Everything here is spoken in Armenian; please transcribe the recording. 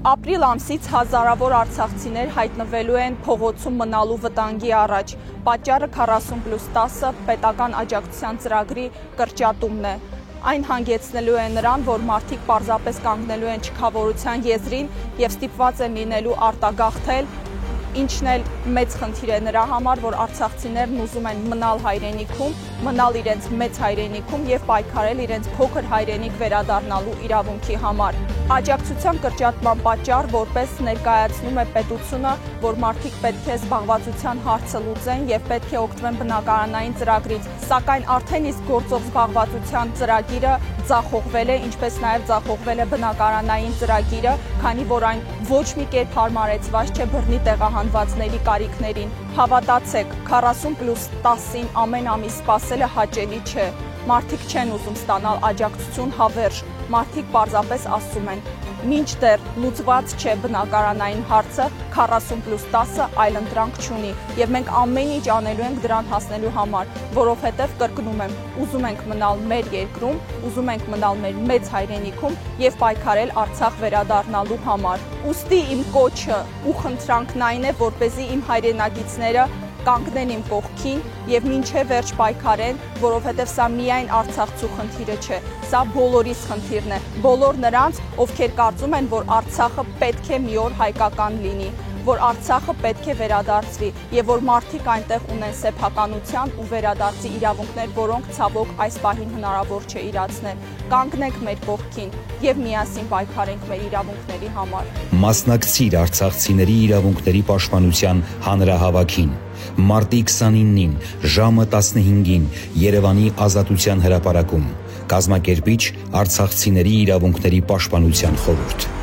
Ապրիլ ամսից հազարավոր արցախցիներ հայտնվելու են փողոցում մնալու վտանգի առաջ։ Պատճառը 40+10 պետական աջակցության ծրագրի կրճատումն է։ Այն հանգեցնելու է նրան, որ մարդիկ պարզապես կանգնելու են չքավորության եզրին և ստիպված են լինելու արտագաղթել, ինչն էլ մեծ խնդիր է նրա համար, որ արցախցիներն ուզում են մնալ հայրենիքում, մնալ իրենց մեծ հայրենիքում և պայքարել իրենց փոքր հայրենիք վերադառնալու իրավունքի համար։ Աջակցության կրճատման պատճառ որպես ներկայացնում է պետությունը, որ մարդիկ պետք է զբաղվածության հարցը լուծեն և պետք է օգտվեն բնակարանային ծրագրից, սակայն արդեն իսկ գործող զբաղվածության ծրագիրը ձախողվել է, ինչպես նաև ձախողվել է բնակարանային ծրագիրը, քանի որ այն ոչ մի կերպ հարմարեցված չէ բռնի տեղահանվածների կարիքներին։ Հավատացեք, 40+10-ին ամեն ամիս սպասելը հաճելի չէ։ Մարդիկ չեն ուզում ստանալ աջակցություն հավերժ, մարդիկ պարզապես ասում են, մինչդեռ լուծված չէ բնակարանային հարցը, 40+10-ը այլընտրանք չունի, և մենք ամեն ինչ անելու ենք դրան հասնելու համար, որովհետև կրկնում եմ, ուզում ենք մնալ մեր երկրում, ուզում ենք մնալ մեր մեծ հայրենիքում և պայքարել Արցախ վերադառնալու համար։ Ուստի իմ կոչը ու խնդրանքն այն է, որպեսզի իմ հայրենակիցները կանգնեն իմ կողքին և մինչև վերջ պայքարեն, որովհետև սա միայն արցախցու խնդիրը չէ, սա բոլորիս խնդիրն է, բոլոր նրանց, ովքեր կարծում են, որ Արցախը պետք է մի օր հայկական լինի, որ Արցախը պետք է վերադարձվի և որ մարդիկ այնտեղ ունեն սեփականության ու վերադարձի իրավունքներ, որոնք ցավոք այս պահին հնարավոր չէ իրացնել։ Կանգնենք մեր կողքին և միասին պայքարենք մեր իրավունքների համար։ Մասնակցիր արցախցիների իրավունքների պաշտպանության հանրահավաքին մարտի 29-ին ժամը 15-ին Երևանի Ազատության հրապարակում։ Կազմակերպիչ Արցախցիների իրավունքների պաշտպանության խորհուրդ։